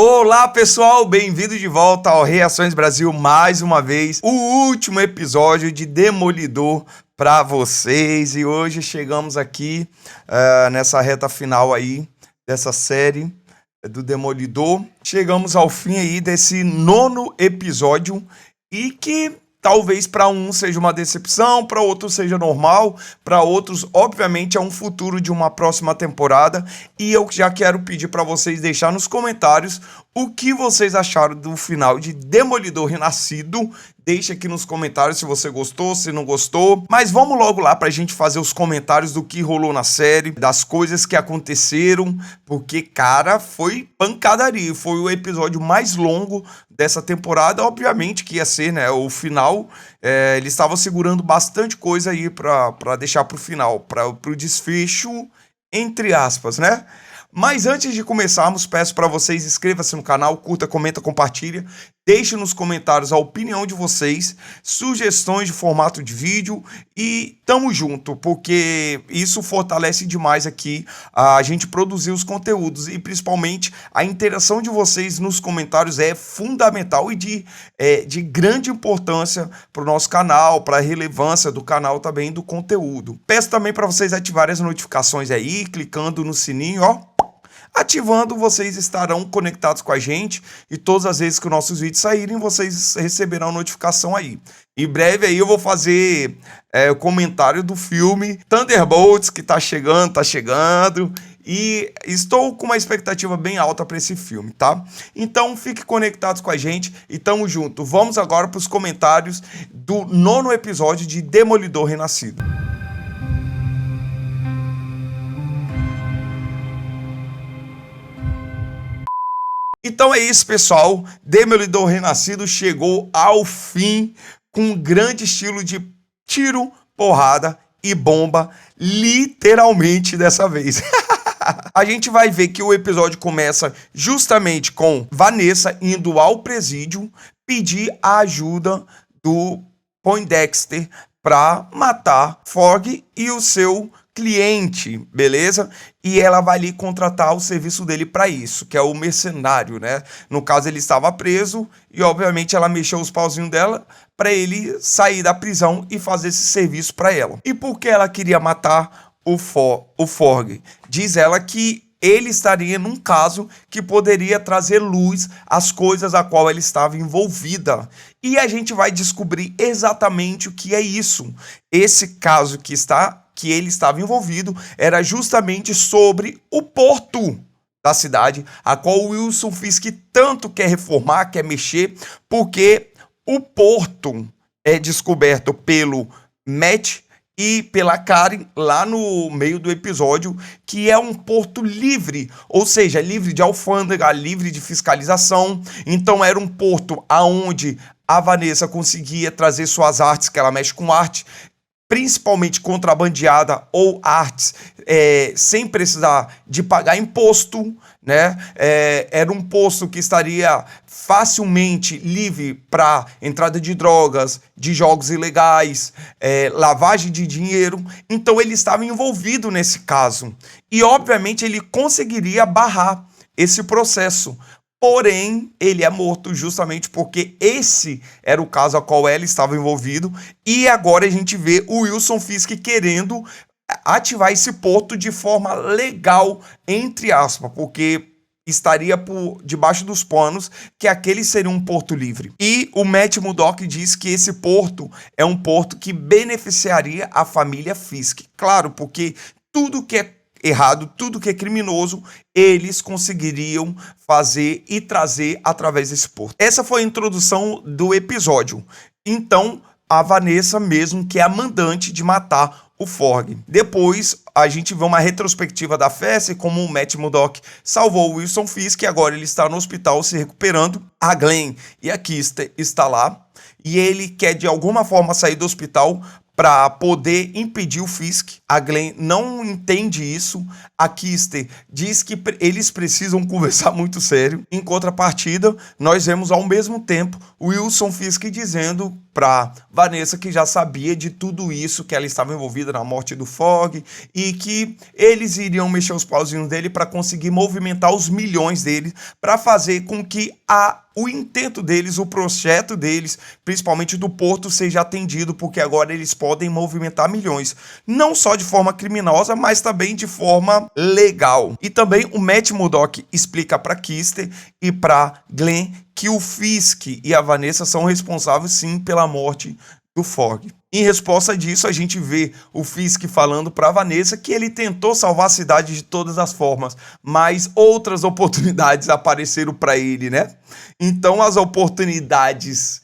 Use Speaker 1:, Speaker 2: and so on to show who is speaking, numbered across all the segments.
Speaker 1: Olá pessoal, bem-vindo de volta ao Reações Brasil mais uma vez, o último episódio de Demolidor para vocês e hoje chegamos aqui nessa reta final aí dessa série do Demolidor, chegamos ao fim aí desse 9º episódio e que talvez para uns seja uma decepção, para outros seja normal, para outros, obviamente, é um futuro de uma próxima temporada. E eu já quero pedir para vocês deixar nos comentários o que vocês acharam do final de Demolidor Renascido. Deixa aqui nos comentários se você gostou, se não gostou. Mas vamos logo lá pra gente fazer os comentários do que rolou na série, das coisas que aconteceram, porque, cara, foi pancadaria. Foi o episódio mais longo dessa temporada. Obviamente que ia ser, né, o final. Eles estavam segurando bastante coisa aí pra deixar pro final, pro desfecho, entre aspas, né? Mas antes de começarmos, peço para vocês, inscreva-se no canal, curta, comenta, compartilha, deixe nos comentários a opinião de vocês, sugestões de formato de vídeo e tamo junto, porque isso fortalece demais aqui a gente produzir os conteúdos e principalmente a interação de vocês nos comentários é fundamental e de grande importância para o nosso canal, para a relevância do canal também do conteúdo. Peço também para vocês ativarem as notificações aí, clicando no sininho, ó. Ativando, vocês estarão conectados com a gente e todas as vezes que os nossos vídeos saírem, vocês receberão notificação aí. Em breve aí eu vou fazer o comentário do filme Thunderbolts, que tá chegando, e estou com uma expectativa bem alta para esse filme, tá? Então fiquem conectados com a gente e tamo junto. Vamos agora para os comentários do 9º episódio de Demolidor Renascido. Então é isso, pessoal. Demolidor Renascido chegou ao fim com um grande estilo de tiro, porrada e bomba, literalmente dessa vez. A gente vai ver que o episódio começa justamente com Vanessa indo ao presídio pedir a ajuda do Poindexter para matar Fogg e o seu cliente, beleza? E ela vai ali contratar o serviço dele para isso, que é o mercenário, né? No caso, ele estava preso e, obviamente, ela mexeu os pauzinhos dela para ele sair da prisão e fazer esse serviço para ela. E por que ela queria matar o Fogg? Diz ela que ele estaria num caso que poderia trazer luz às coisas a qual ela estava envolvida. E a gente vai descobrir exatamente o que é isso. Esse caso que ele estava envolvido era justamente sobre o porto da cidade, a qual o Wilson Fisk tanto quer reformar, quer mexer, porque o porto é descoberto pelo Matt e pela Karen lá no meio do episódio, que é um porto livre, ou seja, livre de alfândega, livre de fiscalização. Então era um porto aonde a Vanessa conseguia trazer suas artes, que ela mexe com arte, principalmente contrabandeada ou artes, sem precisar de pagar imposto, né? Era um posto que estaria facilmente livre para entrada de drogas, de jogos ilegais, lavagem de dinheiro. Então ele estava envolvido nesse caso. E obviamente ele conseguiria barrar esse processo. Porém, ele é morto justamente porque esse era o caso a qual ela estava envolvido. E agora a gente vê o Wilson Fisk querendo ativar esse porto de forma legal, entre aspas, porque estaria por debaixo dos panos que aquele seria um porto livre. E o Matt Murdock diz que esse porto é um porto que beneficiaria a família Fisk. Claro, porque tudo que é errado, tudo que é criminoso, eles conseguiriam fazer e trazer através desse porto. Essa foi a introdução do episódio. Então, a Vanessa mesmo que é a mandante de matar o Fogg. Depois, a gente vê uma retrospectiva da festa e como o Matt Murdock salvou o Wilson Fisk, e agora ele está no hospital se recuperando. A Glenn e a Kister está lá, e ele quer de alguma forma sair do hospital para poder impedir o Fisk. A Glenn não entende isso. A Kister diz que eles precisam conversar muito sério. Em contrapartida, nós vemos ao mesmo tempo Wilson Fisk dizendo para Vanessa que já sabia de tudo isso, que ela estava envolvida na morte do Fogg e que eles iriam mexer os pauzinhos dele para conseguir movimentar os milhões dele, para fazer com que o intento deles, o projeto deles, principalmente do Porto, seja atendido, porque agora eles podem movimentar milhões, não só de forma criminosa, mas também de forma legal. E também o Matt Murdock explica para Kister e para Glenn que o Fisk e a Vanessa são responsáveis sim pela morte do Fogg. Em resposta disso, a gente vê o Fisk falando para Vanessa que ele tentou salvar a cidade de todas as formas, mas outras oportunidades apareceram para ele, né? Então as oportunidades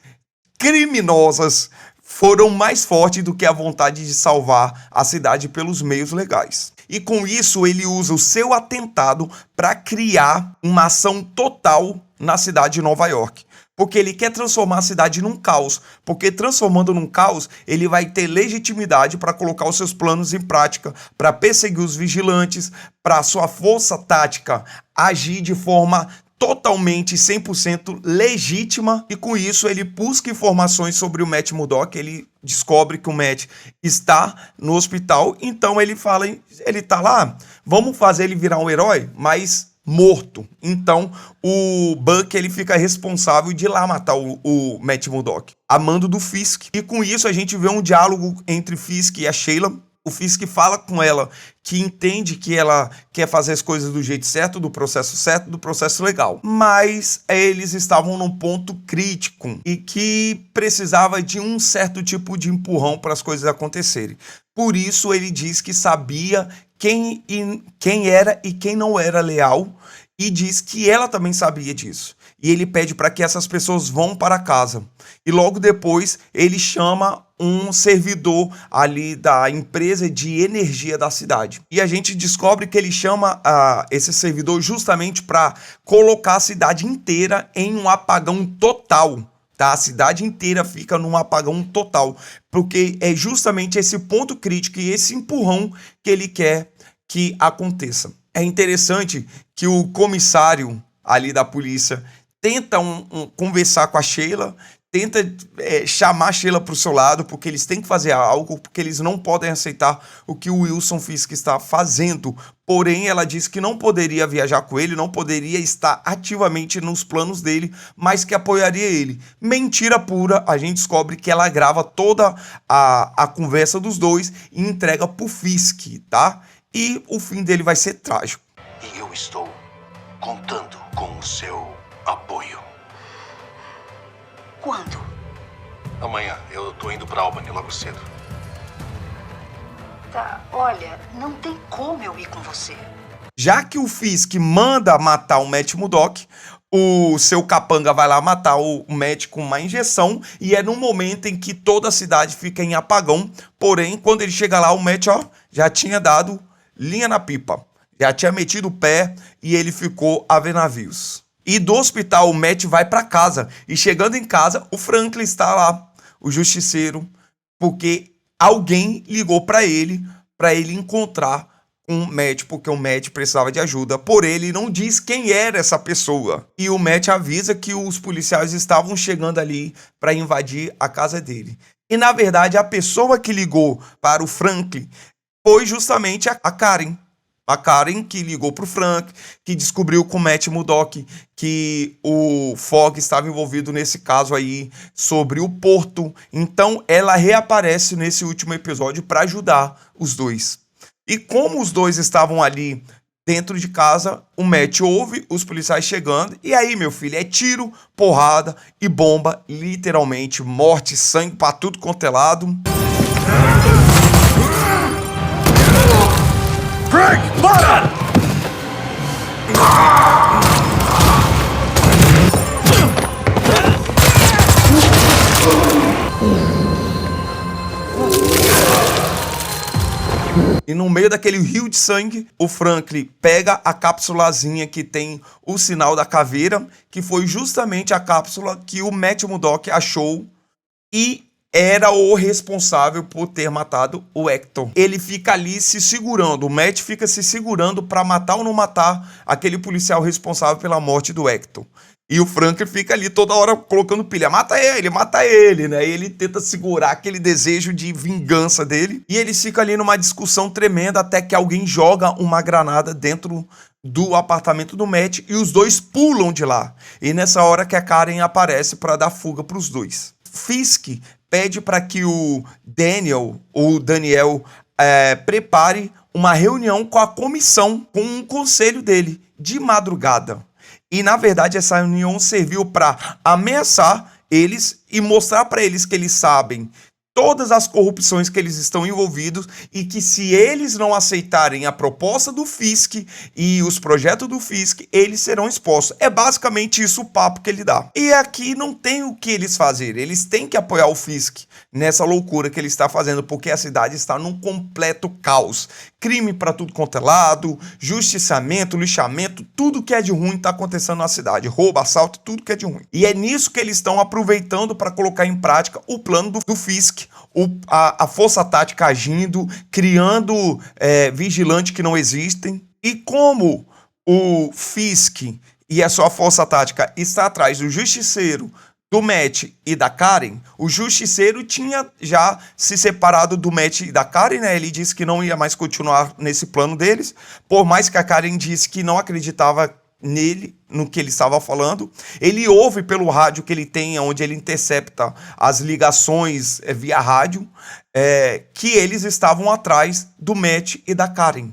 Speaker 1: criminosas foram mais fortes do que a vontade de salvar a cidade pelos meios legais. E com isso ele usa o seu atentado para criar uma ação total na cidade de Nova York. Porque ele quer transformar a cidade num caos. Porque transformando num caos, ele vai ter legitimidade para colocar os seus planos em prática, para perseguir os vigilantes, para sua força tática agir de forma totalmente 100% legítima, e com isso ele busca informações sobre o Matt Murdock. Ele descobre que o Matt está no hospital, então ele fala, ele tá lá, vamos fazer ele virar um herói, mas morto. Então o Buck ele fica responsável de ir lá matar o Matt Murdock, a mando do Fisk. E com isso a gente vê um diálogo entre Fisk e a Sheila. O Fisk fala com ela que entende que ela quer fazer as coisas do jeito certo, do processo legal. Mas eles estavam num ponto crítico e que precisava de um certo tipo de empurrão para as coisas acontecerem. Por isso ele diz que sabia quem era e quem não era leal, e diz que ela também sabia disso. E ele pede para que essas pessoas vão para casa. E logo depois ele chama um servidor ali da empresa de energia da cidade. E a gente descobre que ele chama esse servidor justamente para colocar a cidade inteira em um apagão total. Tá? A cidade inteira fica num apagão total. Porque é justamente esse ponto crítico e esse empurrão que ele quer que aconteça. É interessante que o comissário ali da polícia tenta conversar com a Sheila, tenta chamar a Sheila para o seu lado, porque eles têm que fazer algo, porque eles não podem aceitar o que o Wilson Fisk está fazendo. Porém, ela disse que não poderia viajar com ele, não poderia estar ativamente nos planos dele, mas que apoiaria ele. Mentira pura, a gente descobre que ela grava toda a conversa dos dois e entrega pro Fisk, tá? E o fim dele vai ser trágico.
Speaker 2: E eu estou contando com o seu apoio.
Speaker 3: Quando?
Speaker 2: Amanhã. Eu tô indo pra Albany logo cedo.
Speaker 3: Tá, olha, não tem como eu ir com você.
Speaker 1: Já que o Fisk manda matar o Matt Murdock, o seu capanga vai lá matar o Matt com uma injeção, e é num momento em que toda a cidade fica em apagão. Porém, quando ele chega lá, o Matt já tinha dado linha na pipa, já tinha metido o pé e ele ficou a ver navios. E do hospital o Matt vai para casa, e chegando em casa o Franklin está lá, o justiceiro, porque alguém ligou para ele encontrar com o Matt, porque o Matt precisava de ajuda, porém ele não diz quem era essa pessoa. E o Matt avisa que os policiais estavam chegando ali para invadir a casa dele. E na verdade a pessoa que ligou para o Franklin foi justamente a Karen. A Karen que ligou para o Frank, que descobriu com o Matt Murdock que o Fogg estava envolvido nesse caso aí sobre o Porto. Então ela reaparece nesse último episódio para ajudar os dois. E como os dois estavam ali dentro de casa, o Matt ouve os policiais chegando. E aí, meu filho, é tiro, porrada e bomba. Literalmente, morte, sangue para tudo quanto é lado.
Speaker 4: Frank, para!
Speaker 1: E no meio daquele rio de sangue, o Franklin pega a cápsulazinha que tem o sinal da caveira, que foi justamente a cápsula que o Matt Murdock achou, e era o responsável por ter matado o Hector. Ele fica ali se segurando, o Matt fica se segurando para matar ou não matar aquele policial responsável pela morte do Hector. E o Franklin fica ali toda hora colocando pilha. Mata ele, né? E ele tenta segurar aquele desejo de vingança dele. E eles ficam ali numa discussão tremenda até que alguém joga uma granada dentro do apartamento do Matt e os dois pulam de lá. E nessa hora que a Karen aparece para dar fuga para os dois. Fisk pede para que o Daniel prepare uma reunião com a comissão, com um conselho dele, de madrugada. E, na verdade, essa reunião serviu para ameaçar eles e mostrar para eles que eles sabem todas as corrupções que eles estão envolvidos e que se eles não aceitarem a proposta do Fisk e os projetos do Fisk, eles serão expostos. É basicamente isso o papo que ele dá. E aqui não tem o que eles fazerem. Eles têm que apoiar o Fisk nessa loucura que ele está fazendo, porque a cidade está num completo caos. Crime para tudo quanto é lado, justiçamento, lixamento, tudo que é de ruim está acontecendo na cidade. Roubo, assalto, tudo que é de ruim. E é nisso que eles estão aproveitando para colocar em prática o plano do Fisk. A força tática agindo, criando vigilantes que não existem. E como o Fisk e a sua força tática está atrás do Justiceiro, do Matt e da Karen, o Justiceiro tinha já se separado do Matt e da Karen, né? Ele disse que não ia mais continuar nesse plano deles, por mais que a Karen disse que não acreditava nele, no que ele estava falando. Ele ouve pelo rádio que ele tem, onde ele intercepta as ligações via rádio, que eles estavam atrás do Matt e da Karen.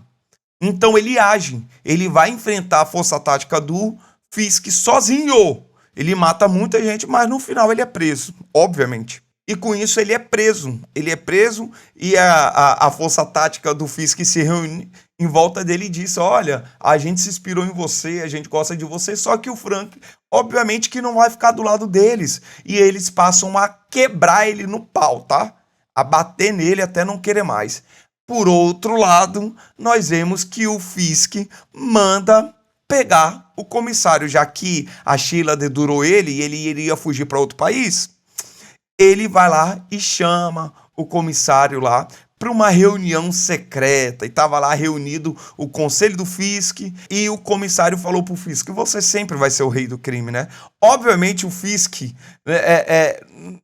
Speaker 1: Então ele age, ele vai enfrentar a força tática do Fisk sozinho. Ele mata muita gente, mas no final ele é preso, obviamente. E com isso ele é preso. Ele é preso e a força tática do Fisk se reúne em volta dele e diz: olha, a gente se inspirou em você, a gente gosta de você, só que o Frank, obviamente que não vai ficar do lado deles. E eles passam a quebrar ele no pau, tá? A bater nele até não querer mais. Por outro lado, nós vemos que o Fisk manda pegar o comissário, já que a Sheila dedurou ele e ele iria fugir para outro país. Ele vai lá e chama o comissário lá para uma reunião secreta. E estava lá reunido o conselho do Fisk e o comissário falou para o Fisk: você sempre vai ser o rei do crime, né? Obviamente o Fisk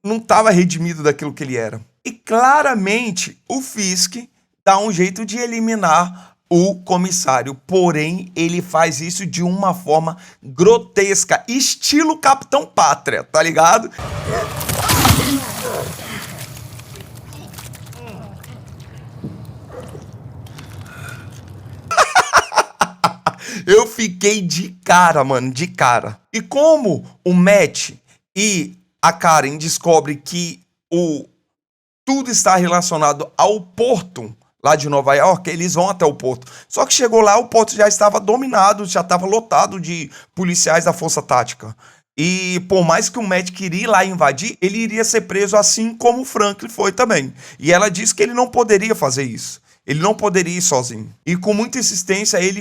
Speaker 1: não estava redimido daquilo que ele era. E claramente o Fisk dá um jeito de eliminar o comissário, porém ele faz isso de uma forma grotesca, estilo Capitão Pátria, tá ligado? Eu fiquei de cara, mano, de cara. E como o Matt e a Karen descobrem que tudo está relacionado ao porto lá de Nova York, eles vão até o porto. Só que chegou lá, o porto já estava dominado, já estava lotado de policiais da Força Tática. E por mais que o Matt queria ir lá invadir, ele iria ser preso assim como o Franklin foi também. E ela disse que ele não poderia fazer isso. Ele não poderia ir sozinho. E com muita insistência ele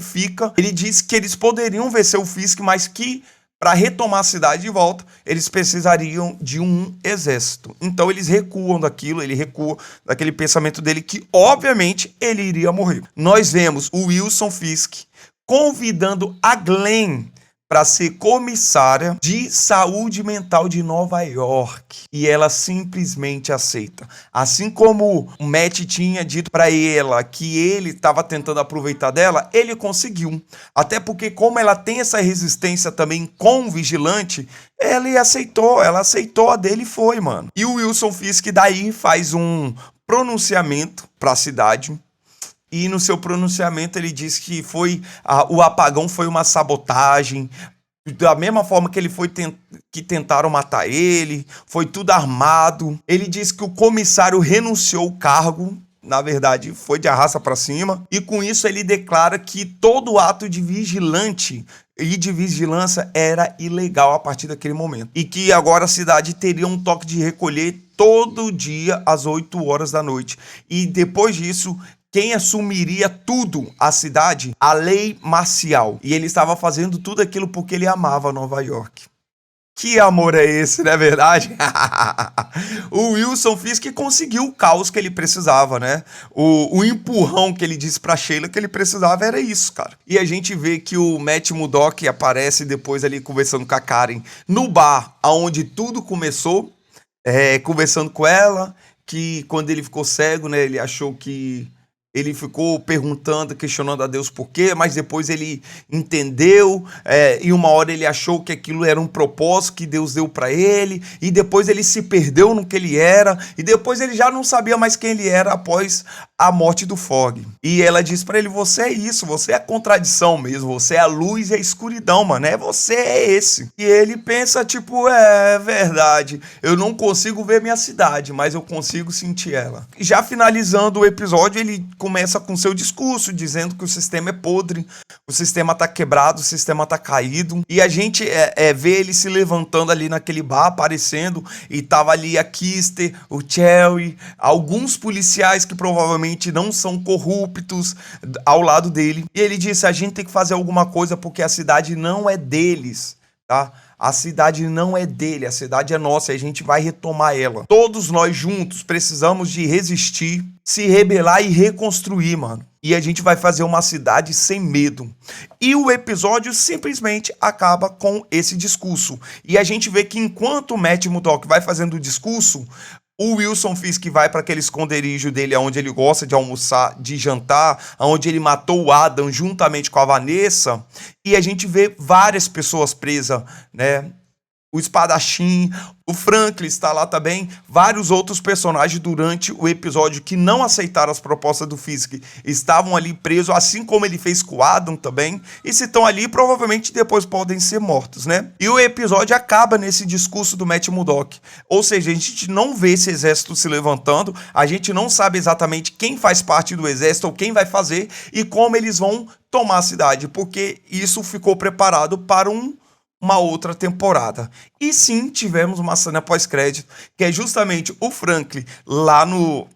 Speaker 1: disse que eles poderiam vencer o Fisk, mas que para retomar a cidade de volta, eles precisariam de um exército. Então eles recuam daquilo, ele recua daquele pensamento dele que, obviamente, ele iria morrer. Nós vemos o Wilson Fisk convidando a Glenn para ser comissária de saúde mental de Nova York. E ela simplesmente aceita. Assim como o Matt tinha dito para ela que ele estava tentando aproveitar dela, ele conseguiu. Até porque como ela tem essa resistência também com o vigilante, ela aceitou a dele e foi, mano. E o Wilson Fisk daí faz um pronunciamento para a cidade. E no seu pronunciamento ele diz que o apagão foi uma sabotagem, da mesma forma que que tentaram matar ele, foi tudo armado. Ele diz que o comissário renunciou ao cargo, na verdade foi de arrasta para cima, e com isso ele declara que todo ato de vigilante e de vigilância era ilegal a partir daquele momento. E que agora a cidade teria um toque de recolher todo dia às 8 horas da noite. E depois disso, quem assumiria tudo, a cidade? A lei marcial. E ele estava fazendo tudo aquilo porque ele amava Nova York. Que amor é esse, não é verdade? O Wilson Fisk conseguiu o caos que ele precisava, né? O empurrão que ele disse pra Sheila que ele precisava era isso, cara. E a gente vê que o Matt Murdock aparece depois ali conversando com a Karen no bar, onde tudo começou, conversando com ela, que quando ele ficou cego, né, ele achou que... Ele ficou perguntando, questionando a Deus por quê, mas depois ele entendeu, e uma hora ele achou que aquilo era um propósito que Deus deu para ele, e depois ele se perdeu no que ele era, e depois ele já não sabia mais quem ele era após a morte do Fogg. E ela disse para ele, você é isso, você é a contradição mesmo, você é a luz e a escuridão, mano, você é esse. E ele pensa, tipo, é verdade, eu não consigo ver minha cidade, mas eu consigo sentir ela. E já finalizando o episódio, ele começa com seu discurso, dizendo que o sistema é podre, o sistema tá quebrado, o sistema tá caído, e a gente vê ele se levantando ali naquele bar, aparecendo, e tava ali a Kister, o Cherry, alguns policiais que provavelmente não são corruptos ao lado dele, e ele disse, a gente tem que fazer alguma coisa porque a cidade não é deles, tá? A cidade não é dele, a cidade é nossa e a gente vai retomar ela. Todos nós juntos precisamos de resistir, se rebelar e reconstruir, mano. E a gente vai fazer uma cidade sem medo. E o episódio simplesmente acaba com esse discurso. E a gente vê que enquanto o Matt Murdock vai fazendo o discurso, o Wilson Fisk vai para aquele esconderijo dele onde ele gosta de almoçar, de jantar, onde ele matou o Adam juntamente com a Vanessa, e a gente vê várias pessoas presas, né? O espadachim, o Franklin está lá também, vários outros personagens durante o episódio que não aceitaram as propostas do Fisk estavam ali presos, assim como ele fez com o Adam também, e se estão ali, provavelmente depois podem ser mortos, né? E o episódio acaba nesse discurso do Matt Murdock, ou seja, a gente não vê esse exército se levantando, a gente não sabe exatamente quem faz parte do exército ou quem vai fazer e como eles vão tomar a cidade, porque isso ficou preparado para uma outra temporada. E sim, tivemos uma cena pós-crédito, que é justamente o Franklin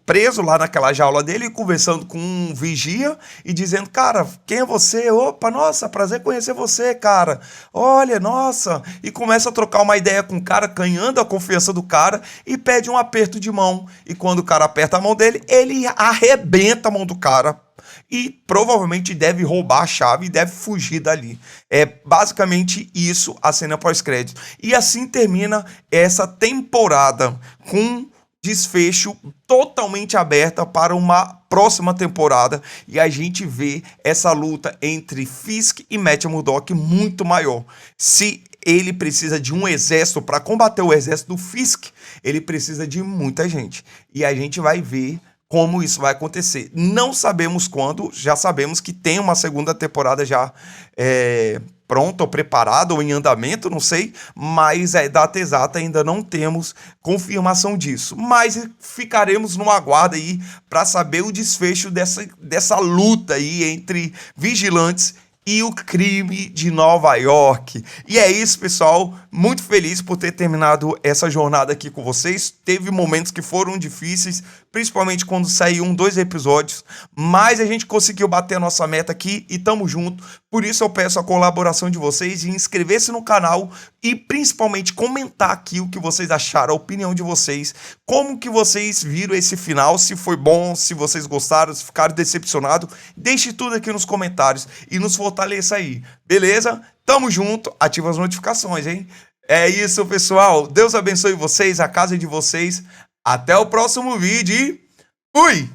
Speaker 1: preso lá naquela jaula dele, conversando com um vigia e dizendo, cara, quem é você? Opa, nossa, prazer conhecer você, cara. Olha, nossa. E começa a trocar uma ideia com o cara, ganhando a confiança do cara e pede um aperto de mão. E quando o cara aperta a mão dele, ele arrebenta a mão do cara. E provavelmente deve roubar a chave e deve fugir dali. É basicamente isso a cena pós-crédito. E assim termina essa temporada com desfecho totalmente aberta para uma próxima temporada. E a gente vê essa luta entre Fisk e Matt Murdock muito maior. Se ele precisa de um exército para combater o exército do Fisk, ele precisa de muita gente. E a gente vai ver como isso vai acontecer. Não sabemos quando, já sabemos que tem uma segunda temporada já pronta ou preparada ou em andamento, não sei, mas a data exata ainda não temos confirmação disso. Mas ficaremos no aguardo aí para saber o desfecho dessa luta aí entre vigilantes e o crime de Nova York. E é isso, pessoal. Muito feliz por ter terminado essa jornada aqui com vocês. Teve momentos que foram difíceis, principalmente quando saíram 2 episódios, mas a gente conseguiu bater a nossa meta aqui e tamo junto. Por isso eu peço a colaboração de vocês em inscrever-se no canal e principalmente comentar aqui o que vocês acharam, a opinião de vocês, como que vocês viram esse final, se foi bom, se vocês gostaram, se ficaram decepcionados. Deixe tudo aqui nos comentários e nos fortaleça aí, beleza? Tamo junto, ativa as notificações, hein? É isso, pessoal. Deus abençoe vocês, a casa de vocês. Até o próximo vídeo e fui!